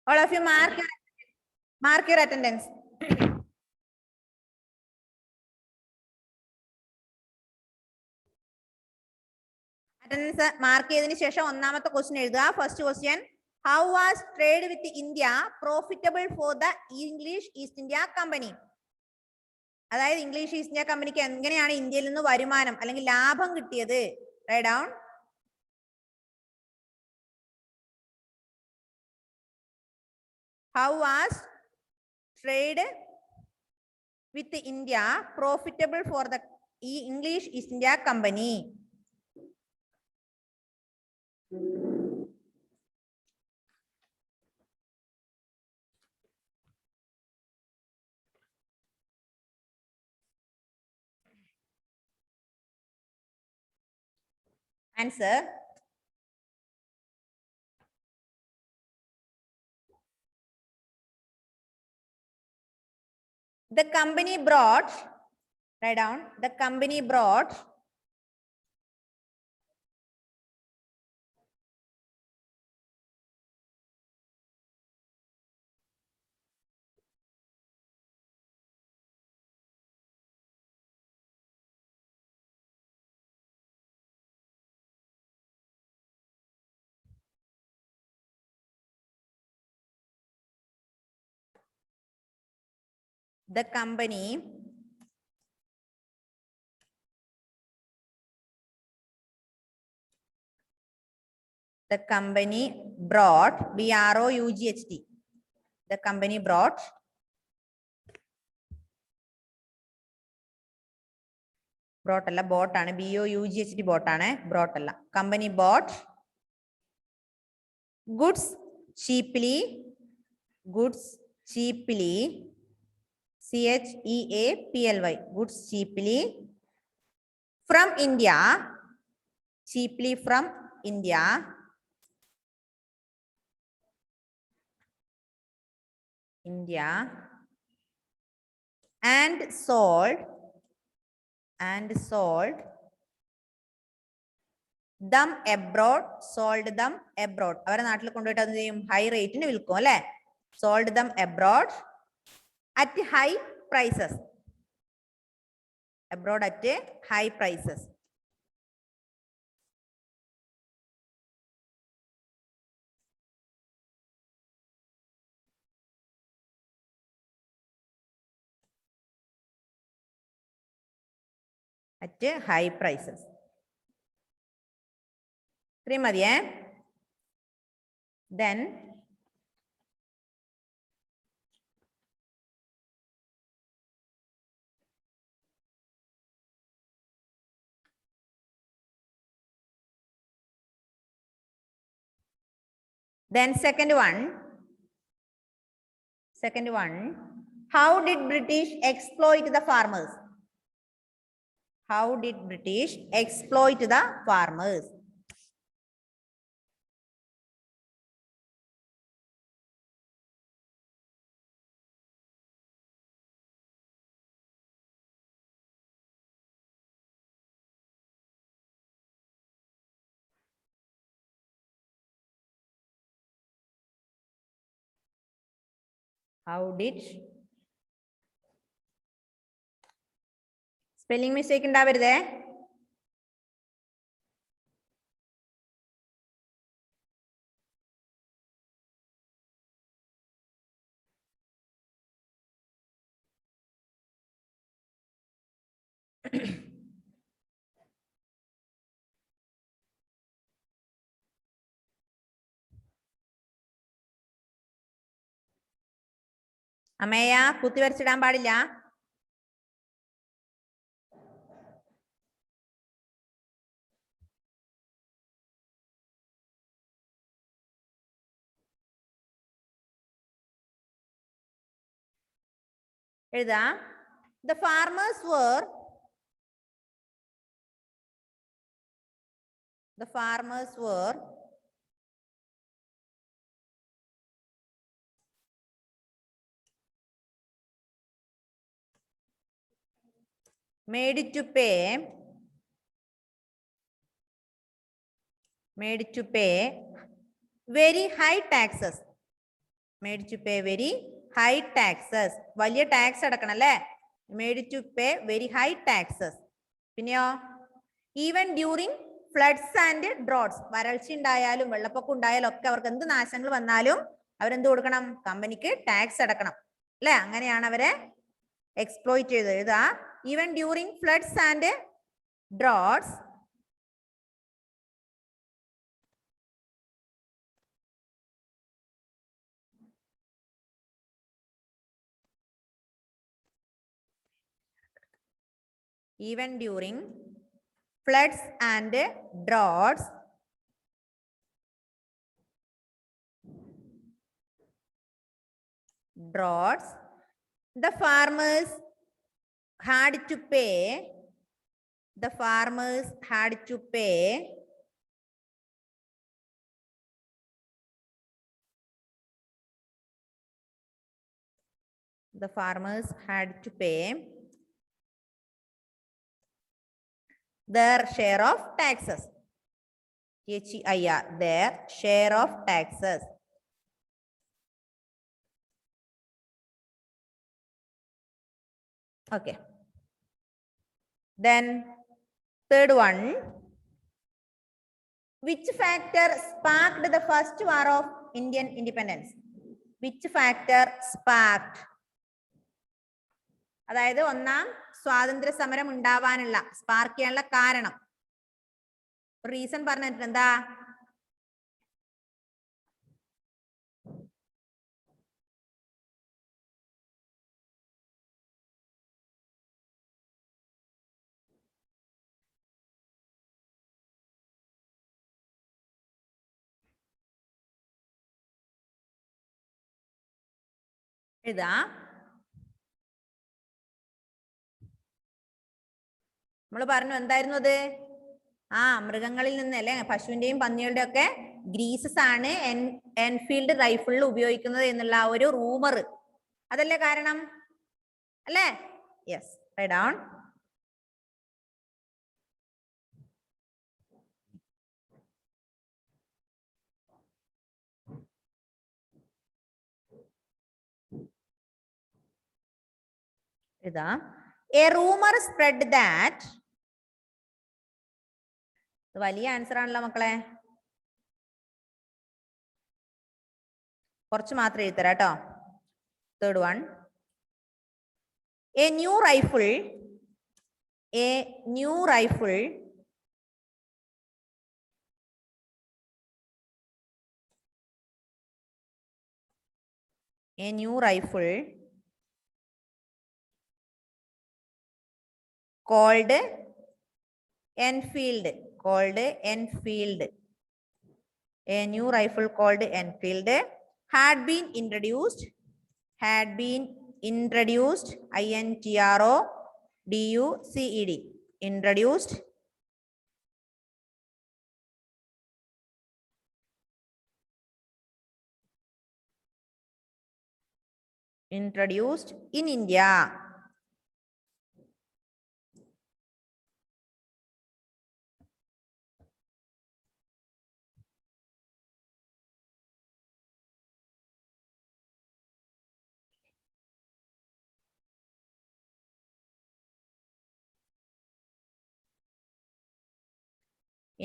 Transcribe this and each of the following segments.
All of you mark your attendance. Attendance mark ചെയ്തതിനു ശേഷം ഒന്നാമത്തെ ക്വസ്റ്റ്യൻ എഴുതുക. First question, how was trade with India profitable for the English East India Company? അതായത് English East India കമ്പനിക്ക് എങ്ങനെയാണ് ഇന്ത്യയിൽ നിന്ന് വരുമാനം അല്ലെങ്കിൽ ലാഭം കിട്ടിയത്? Right down. How was trade with India profitable for the English East India Company? Answer. The company brought, write down, the company brought the company brought BROUGHT. The company brought അല്ല boat ആണ്, BOUGHT boat ആണ്, brought അല്ല. Company boat goods ചീപ്ലി CHEAPLY goods cheaply from India and sold them abroad. അവരെ നാട്ടിൽ കൊണ്ടുപോയിട്ട് എന്ത് ചെയ്യും? High റേറ്റിന് വിൽക്കും അല്ലെ. sold them abroad at high prices. At high prices. Three മതിയേ. Then second one, how did British exploit the farmers? How did British exploit the farmers? How did spelling mistake ഉണ്ടാവരുതേ. അമ്മയ കുത്തി വരച്ചിടാൻ പാടില്ല. എഴുതാ. The farmers were made to pay very high taxes. Made to pay very high taxes. വലിയ tax അടക്കണം അല്ലേ? Made to pay very high taxes. പിന്നെയോ even during floods and droughts, വരൾച്ച ഉണ്ടായാലും വെള്ളപ്പൊക്കം ഉണ്ടായാലും ഒക്കെ അവർക്ക് എന്ത് നാശങ്ങൾ വന്നാലും അവരെന്ത് കൊടുക്കണം? കമ്പനിക്ക് ടാക്സ് അടക്കണം അല്ലെ? അങ്ങനെയാണ് അവരെ എക്സ്പ്ലോയിറ്റ് ചെയ്തത്. എഴുതാ even during floods and droughts even during floods and droughts, the farmers had to pay the farmers had to pay their share of taxes. HEIR, their share of taxes. Okay. Then third one, which factor sparked the first war of Indian independence? Which factor sparked? അതായത് ഒന്നാം സ്വാതന്ത്ര്യ സമരം ഉണ്ടാവാനുള്ള spark ചെയ്യാനുള്ള കാരണം reason പറഞ്ഞിട്ട് എന്താ? എഴുതാ നമ്മൾ പറഞ്ഞു എന്തായിരുന്നു അത്? മൃഗങ്ങളിൽ നിന്ന് അല്ലെ, പശുവിന്റെയും പന്നികളുടെയും ഒക്കെ ഗ്രീസസ് ആണ് എൻഫീൽഡ് റൈഫിളിൽ ഉപയോഗിക്കുന്നത് എന്നുള്ള ആ ഒരു റൂമർ, അതല്ലേ കാരണം അല്ലേ? Yes, right down. ഇതാ a rumor spread that, വലിയ ആൻസർ ആണല്ലോ മക്കളെ, കുറച്ച് മാത്രം എഴുതരാ കേട്ടോ. Third one, a new rifle called Enfield, a new rifle called Enfield had been introduced, introduced, introduced in India.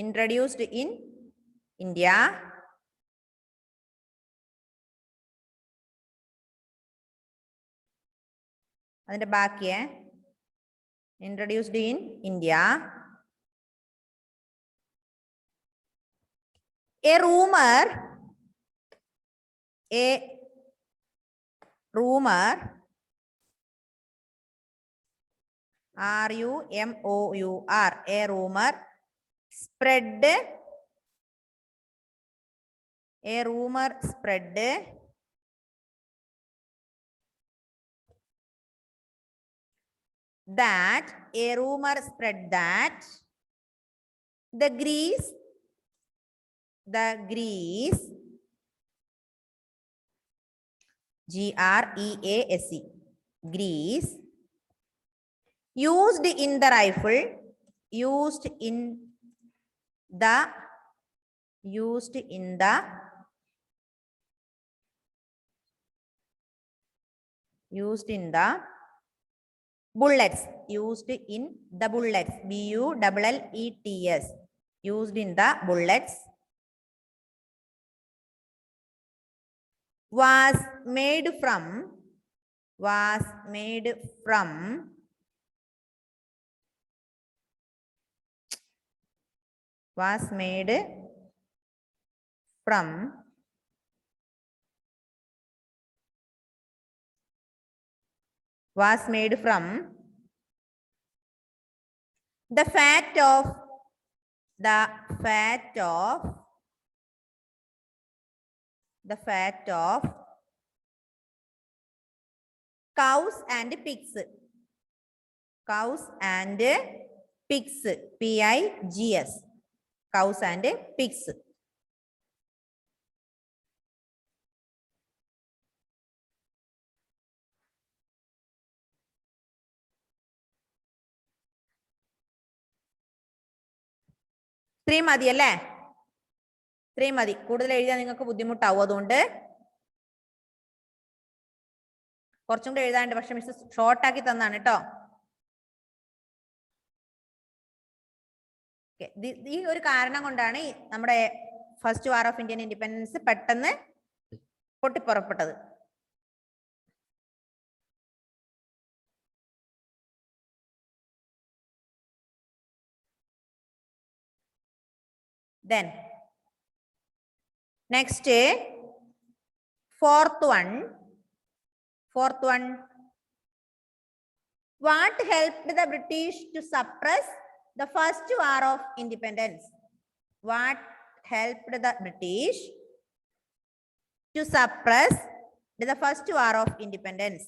Introduced in India. അതിന്റെ ബാക്കിയേ introduced in India. A rumor RUMOUR, a rumor spread that the Greece GREASE, Greece used in the rifle used in the bullets, used in the bullets, bullets, used in the bullets, was made from, was made from, was made from was made from the fat of, the fat of, the fat of cows and pigs, cows and pigs, pigs, cows and pigs. ഇത്രയും മതിയല്ലേ? ഇത്രയും മതി. കൂടുതൽ എഴുതാൻ നിങ്ങൾക്ക് ബുദ്ധിമുട്ടാവും. അതുകൊണ്ട് കുറച്ചും കൂടെ എഴുതാണ്ട്, പക്ഷെ മിസ് ഷോർട്ടാക്കി തന്നാണ് കേട്ടോ. ഈ ഒരു കാരണം കൊണ്ടാണ് നമ്മുടെ first war of Indian independence പെട്ടെന്ന് പൊട്ടിപ്പുറപ്പെട്ടത്. Then next, fourth one, what helped the British to suppress the first war of independence? What helped the British to suppress the first war of independence?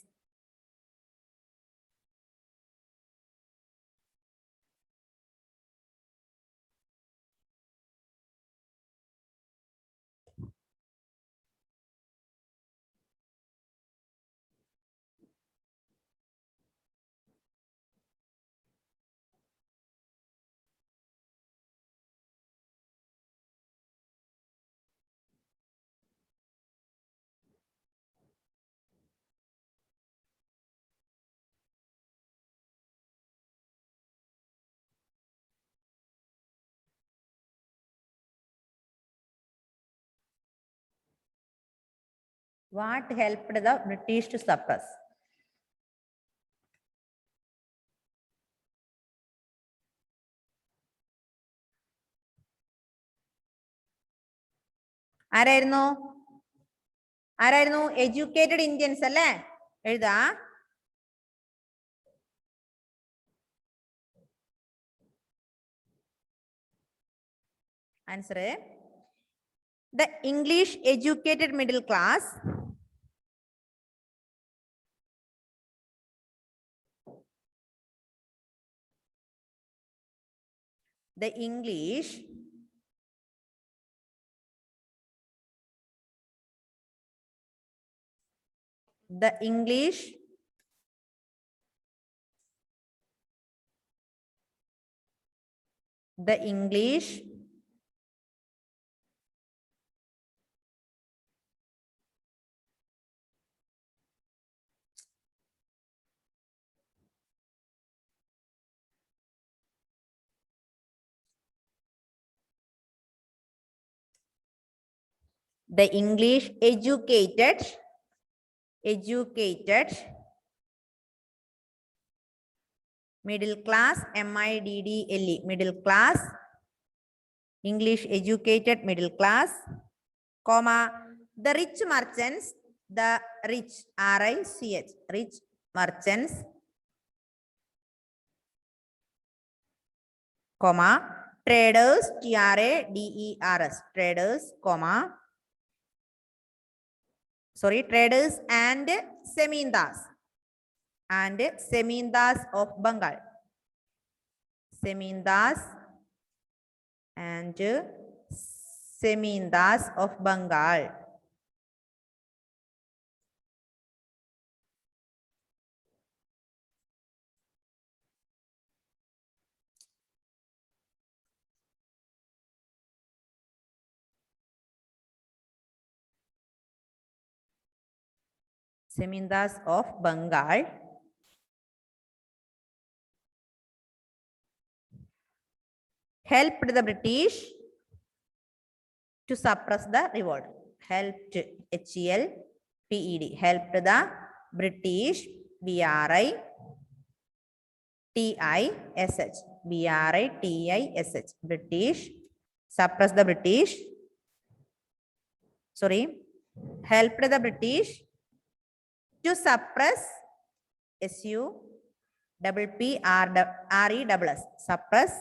What helped the British to suppress? ആരായിരുന്നു? ആരായിരുന്നു? Educated Indians അല്ലേ? എഴുതാ. Answer the English educated middle class, the English educated middle class, middle, middle class, English educated middle class, comma, the rich merchants, the rich, R-I-C-H, rich merchants, comma, traders, T-R-A-D-E-R-S, traders, comma, sorry, traders and Semindars of Bengal, Semindars and Semindars of Bengal. Zamindars of Bengal helped the British to suppress the revolt. Helped, H-E-L-P-E-D, helped the British, B-R-I-T-I-S-H, B-R-I-T-I-S-H, British, suppress the British, sorry, helped the British to suppress, S-U-P-P-R-E-S-S, suppress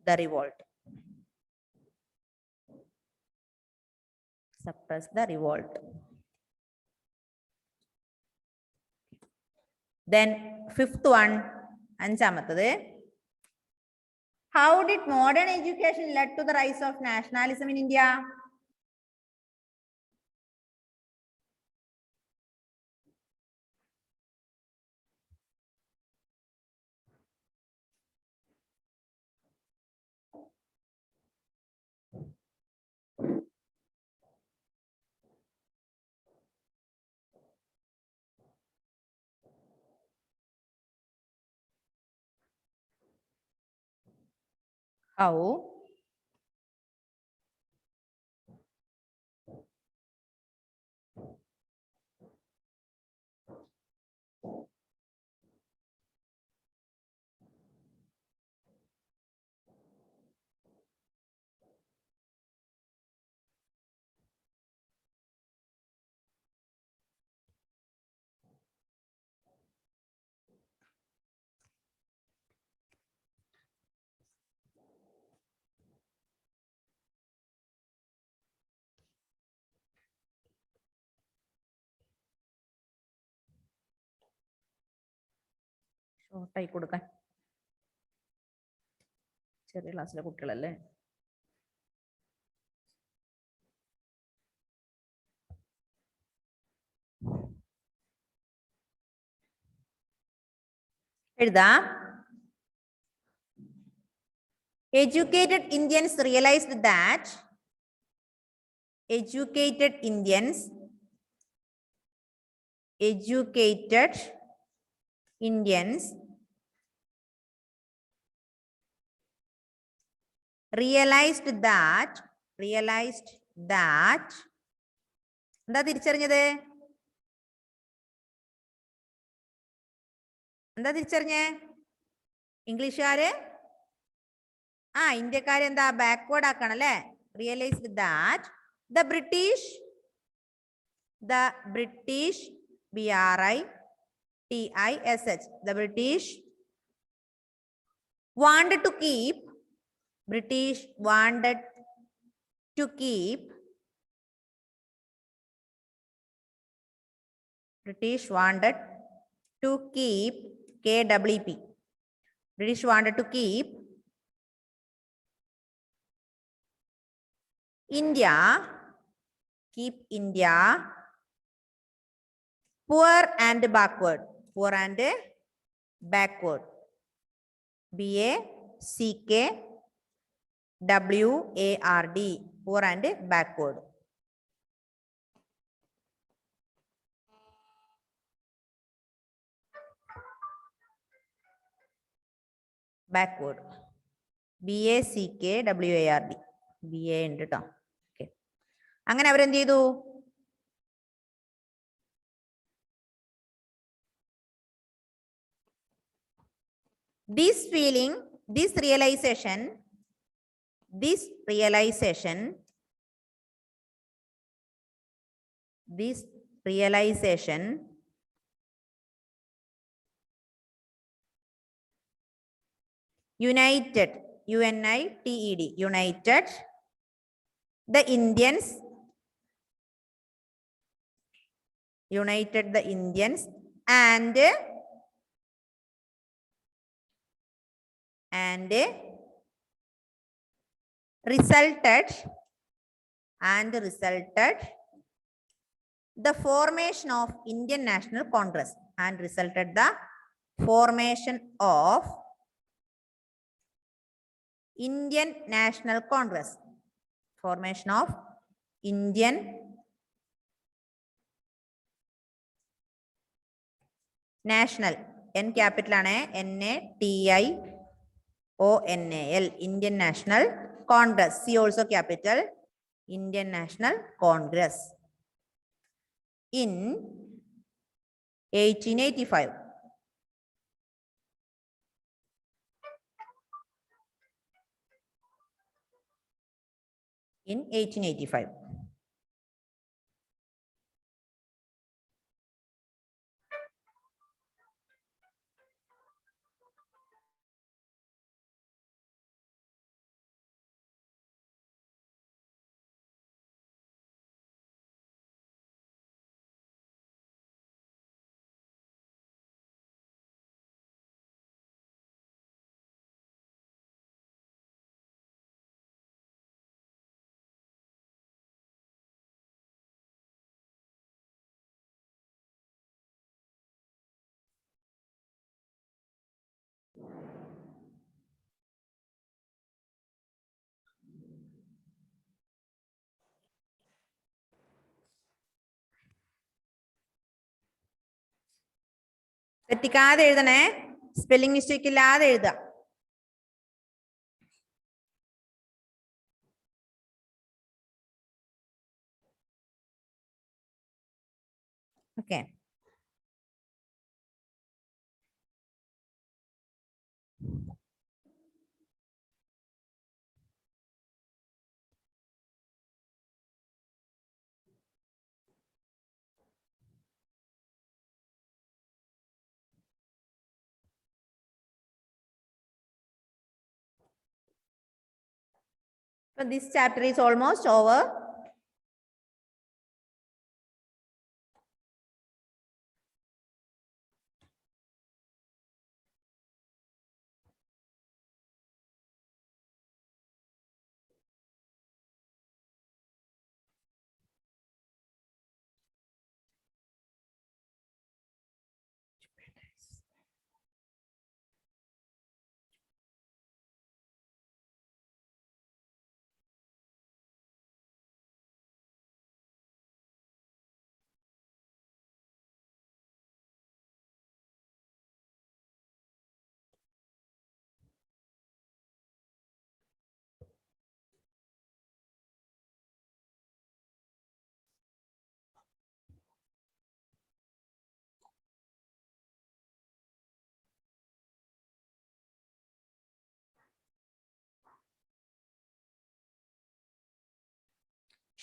the revolt. Suppress the revolt. Then fifth one, അഞ്ചാമത്തത്. How did modern education led to the rise of nationalism in India? How ഷോർട്ടായി കൊടുക്കാൻ, ചെറിയ ക്ലാസ്സിലെ കുട്ടികളല്ലേ. എഴുതാം. Educated Indians realized that educated Indians realized that എന്താ തിരിച്ചറിഞ്ഞത്? എന്താ തിരിച്ചറിഞ്ഞേ? ഇംഗ്ലീഷുകാര് ഇന്ത്യക്കാരെ എന്താ ബാക്ക്വേർഡ് ആക്കണം അല്ലെ? Realised that the British, B-R-I-T-I-S-H, the British wanted to keep KWP. British wanted to keep India poor and backward. B-A-C-K-W-A-R-D, poor and backward. Backward. B-A-C-K-W-A-R-D. B-A ഉണ്ട് കേട്ടോ. Okay, അങ്ങനെ അവരെന്ത് ചെയ്തു? This realization united, U-N-I-T-E-D, united the Indians and resulted the formation of Indian National Congress, Indian National Congress, formation of Indian national, N capital ആണ്, NATIONAL, Indian national Congress. C also capital, Indian national Congress. In 1885. In 1885. തെറ്റിക്കാതെ എഴുതണേ, spelling mistake ഇല്ലാതെ എഴുതുക. Okay. So this chapter is almost over.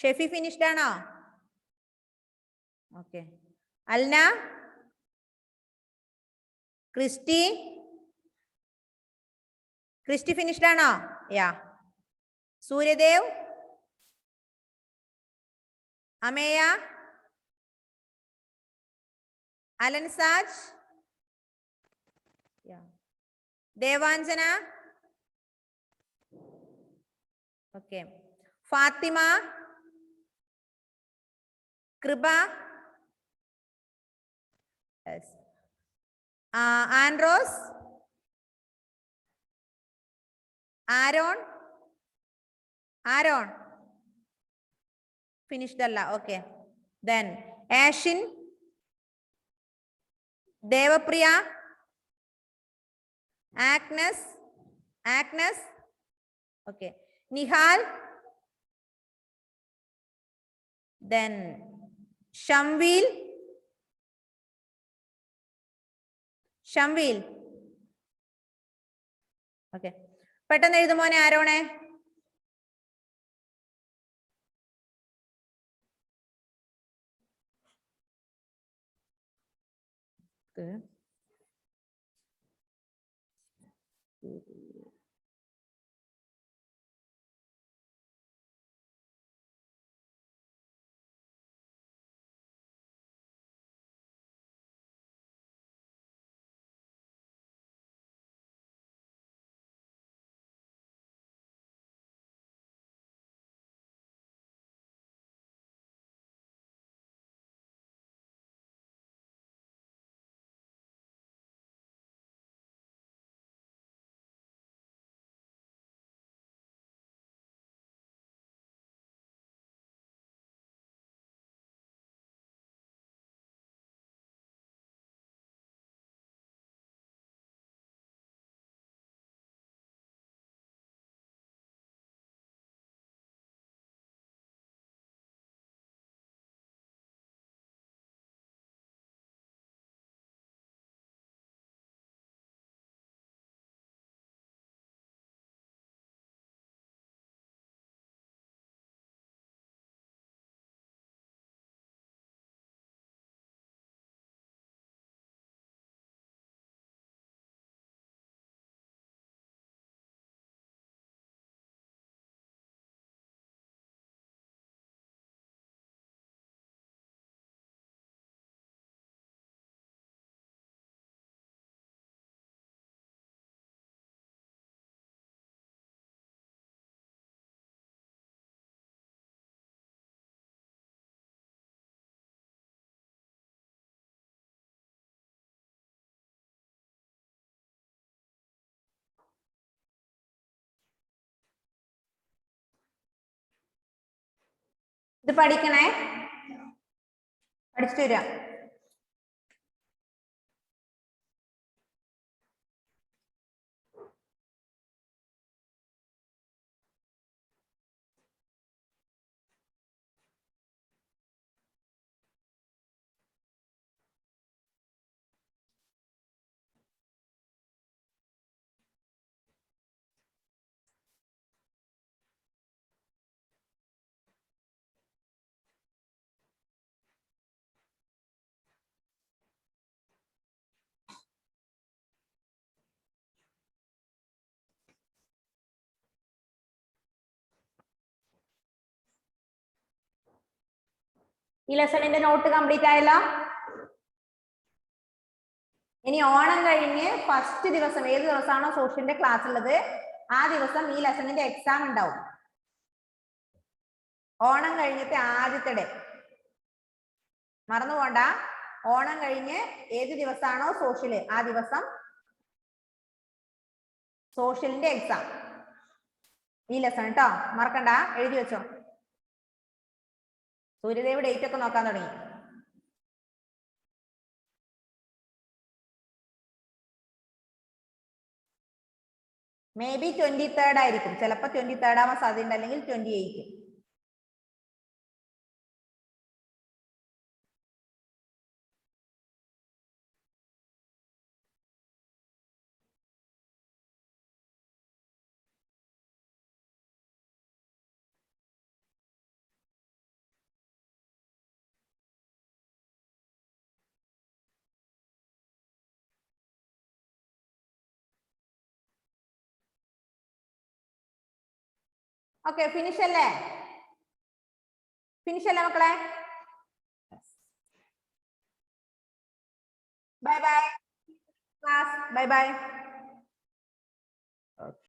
Shefi finished ആണോ? Okay. Alna, Christy, Christy finished ആണോ? Yeah. Suryadev, Ameya, Alan Saj, Devanjana, okay. Fathima, Kripa, Andros, Aaron, Aaron finished അല്ല. Okay. Then Ashin, Devapriya, Agnes, Agnes, okay. Nihal, then Shamveel, Shamveel, okay. പെട്ടെന്ന് എഴുതുമോനെ ആരോണേ. ഇത് പഠിക്കണേ, പഠിച്ചിട്ട് വരാം. ഈ ലെസണിന്റെ നോട്ട് കംപ്ലീറ്റ് ആയല്ലോ. ഇനി ഓണം കഴിഞ്ഞ് ഫസ്റ്റ് ദിവസം ഏത് ദിവസമാണോ സോഷ്യലിന്റെ ക്ലാസ് ഉള്ളത് ആ ദിവസം ഈ ലെസണിന്റെ എക്സാം ഉണ്ടാവും. ഓണം കഴിഞ്ഞിട്ട് ആദ്യത്തെ ഡേ മറന്നു പോണ്ട. ഓണം കഴിഞ്ഞ് ഏത് ദിവസമാണോ സോഷ്യല് ആ ദിവസം സോഷ്യലിന്റെ എക്സാം ഈ ലെസൺ കേട്ടോ, മറക്കണ്ട, എഴുതി വെച്ചോ. സൂര്യദേവ് ഡേറ്റ് ഒക്കെ നോക്കാൻ തുടങ്ങി. മേ ബി 23rd ആയിരിക്കും, ചിലപ്പോ 23rd ആവാൻ സാധ്യത, അല്ലെങ്കിൽ 28. ഓക്കെ, ഫിനിഷ് അല്ലേ? ഫിനിഷ് അല്ലേ മക്കളെ? Bye bye class, bye bye.